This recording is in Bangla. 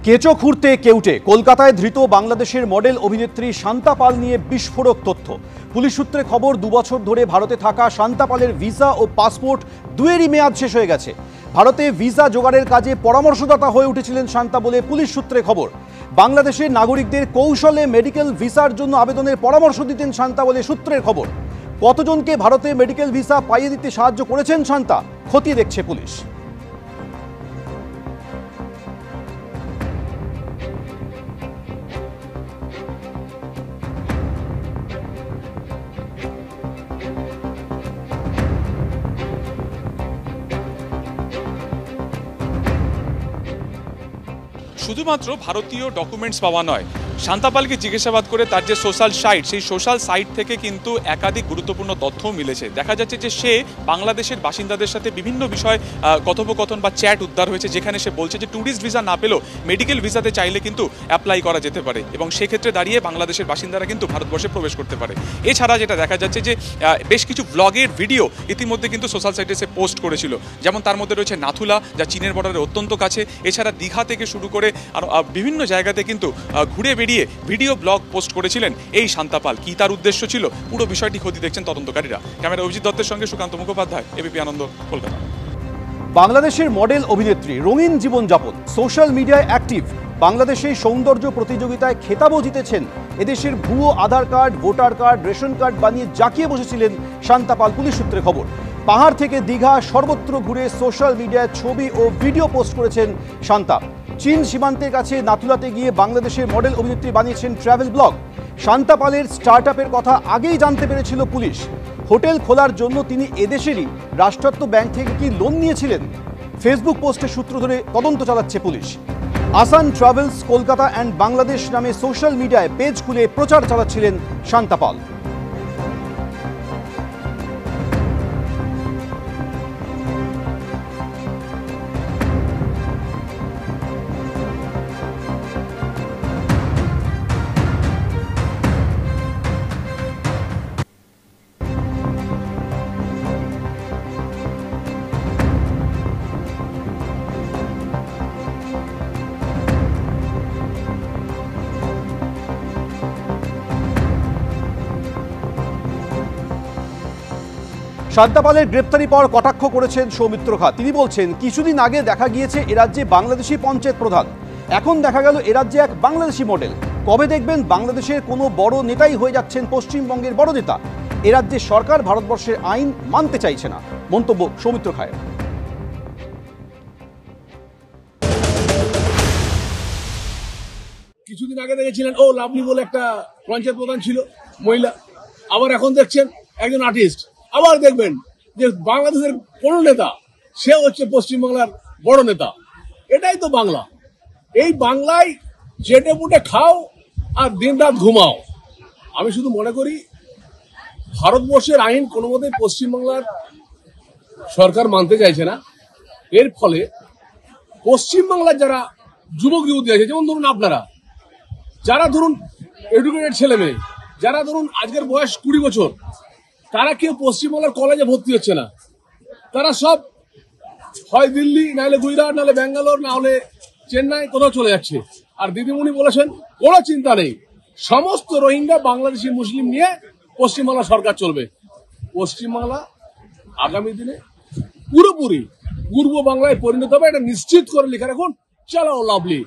কেঁচো খুঁড়তে কেউটে কলকাতায় ধৃত বাংলাদেশের মডেল অভিনেত্রী শান্তা পাল নিয়ে বিস্ফোরক তথ্য। পুলিশ সূত্রে খবর, 2 বছর ধরে ভারতে থাকা শান্তা পালের ভিসা ও পাসপোর্ট দুয়েরই মেয়াদ শেষ হয়ে গেছে। ভারতে ভিসা জোগাড়ের কাজে পরামর্শদাতা হয়ে উঠেছিলেন শান্তা বলে পুলিশ সূত্রে খবর। বাংলাদেশের নাগরিকদের কৌশলে মেডিকেল ভিসার জন্য আবেদনের পরামর্শ দিতেন শান্তা বলে সূত্রের খবর। কতজনকে ভারতে মেডিকেল ভিসা পাইয়ে দিতে সাহায্য করেছেন শান্তা, খতিয়ে দেখছে পুলিশ। শুধুমাত্র ভারতীয় ডকুমেন্টস পাওয়া নয়, শান্তা পালকে জিজ্ঞাসাবাদ করে তার যে সোশ্যাল সাইট, সেই সোশ্যাল সাইট থেকে কিন্তু একাধিক গুরুত্বপূর্ণ তথ্যও মিলেছে। দেখা যাচ্ছে যে সে বাংলাদেশের বাসিন্দাদের সাথে বিভিন্ন বিষয় কথোপকথন বা চ্যাট উদ্ধার হয়েছে, যেখানে সে বলছে যে ট্যুরিস্ট ভিসা না পেলেও মেডিকেল ভিসাতে চাইলে কিন্তু অ্যাপ্লাই করা যেতে পারে এবং সেক্ষেত্রে দাঁড়িয়ে বাংলাদেশের বাসিন্দারা কিন্তু ভারতবর্ষে প্রবেশ করতে পারে। এছাড়া যেটা দেখা যাচ্ছে যে বেশ কিছু ব্লগের ভিডিও ইতিমধ্যে কিন্তু সোশ্যাল সাইটে সে পোস্ট করেছিল, যেমন তার মধ্যে রয়েছে নাথুলা, যা চীনের বর্ডারের অত্যন্ত কাছে। এছাড়া দীঘা থেকে শুরু করে আর বিভিন্ন জায়গাতে কিন্তু ঘুরে বেরিয়ে ভিডিও ব্লগ পোস্ট করেছিলেন এই শান্তা পাল। কি তার উদ্দেশ্য ছিল, পুরো বিষয়টি খতিয়ে দেখছেন তদন্তকারীরা। ক্যামেরা অভিজিৎ দত্তের সঙ্গে সুকান্ত মুখোপাধ্যায়, এবিপি আনন্দ, কলকাতা। বাংলাদেশের মডেল অভিনেত্রী রঙিন জীবনযাপন, সোশ্যাল মিডিয়ায় অ্যাক্টিভ। বাংলাদেশের সৌন্দর্য প্রতিযোগিতায় খেতাবও জিতেছেন। এদেশের ভুয়ো Aadhaar card, voter card, ration card বানিয়ে জাঁকিয়ে বসেছিলেন শান্তা পাল, পুলিশ সূত্রে খবর। পাহাড় থেকে দীঘা সর্বত্র ঘুরে সোশ্যাল মিডিয়ায় ছবি ও ভিডিও পোস্ট করেছেন শান্তা। চীন সীমান্তের কাছে নাথুলাতে গিয়ে বাংলাদেশের মডেল অভিনেত্রী বানিয়েছেন ট্রাভেল ব্লগ। শান্তা পালের স্টার্টআপের কথা আগেই জানতে পেরেছিল পুলিশ। হোটেল খোলার জন্য তিনি এদেশেরই রাষ্ট্রায়ত্ত ব্যাংক থেকে কি লোন নিয়েছিলেন, ফেসবুক পোস্টের সূত্র ধরে তদন্ত চালাচ্ছে police. Asan travels Kolkata and Bangladesh নামে সোশ্যাল মিডিয়ায় পেজ খুলে প্রচার চালাচ্ছিলেন শান্তা পাল। শান্তা পালের গ্রেপ্তারি পর কটাক্ষ করেছেন সৌমিত্র খা। তিনি বলছেন, কিছুদিন আগে দেখা গিয়েছে এ রাজ্যে বাংলাদেশি পঞ্চায়েত প্রধান, এখন দেখা গেল এ রাজ্যে এক বাংলাদেশি মডেল। কবে দেখবেন বাংলাদেশের কোনো বড় নেতাই হয়ে যাচ্ছেন পশ্চিমবঙ্গের বড় নেতা। এ রাজ্যে সরকার ভারতবর্ষের আইন মানতে চাইছে না, মন্তব্য সৌমিত্র খায়ের। কিছুদিন আগে দেখেছিলেন ও লাভলি বলে একটা পঞ্চায়েত প্রধান ছিল মহিলা, আবার এখন দেখছেন একজন আর্টিস্ট। আবার দেখবেন যে বাংলাদেশের কোন নেতা, সে হচ্ছে পশ্চিমবাংলার বড় নেতা। এটাই তো বাংলা। এই বাংলায় চেটে পুটে খাও আর দিন রাত ঘুমাও। আমি শুধু মনে করি ভারতবর্ষের আইন কোনো মতেই পশ্চিমবাংলার সরকার মানতে চাইছে না। এর ফলে পশ্চিমবাংলার যারা যুবক যুবতী আছে, যেমন ধরুন আপনারা, যারা ধরুন এডুকেটেড ছেলে মেয়ে, যারা ধরুন আজকের বয়স 20 বছর, তারা কেউ পশ্চিমবাংলার কলেজে ভর্তি হচ্ছে না। তারা সব হয় দিল্লি, নাহলে গুজরাট, নাহলে ব্যাঙ্গালোর, না হলে চেন্নাই, কোথাও চলে যাচ্ছে। আর দিদিমণি বলেছেন কোনো চিন্তা নেই, সমস্ত রোহিঙ্গা বাংলাদেশি মুসলিম নিয়ে পশ্চিমবাংলা সরকার চলবে। পশ্চিমবাংলা আগামী দিনে পুরোপুরি পূর্ব বাংলায় পরিণত হবে, এটা নিশ্চিত করে লিখে রাখুন। চালাও লাভলি।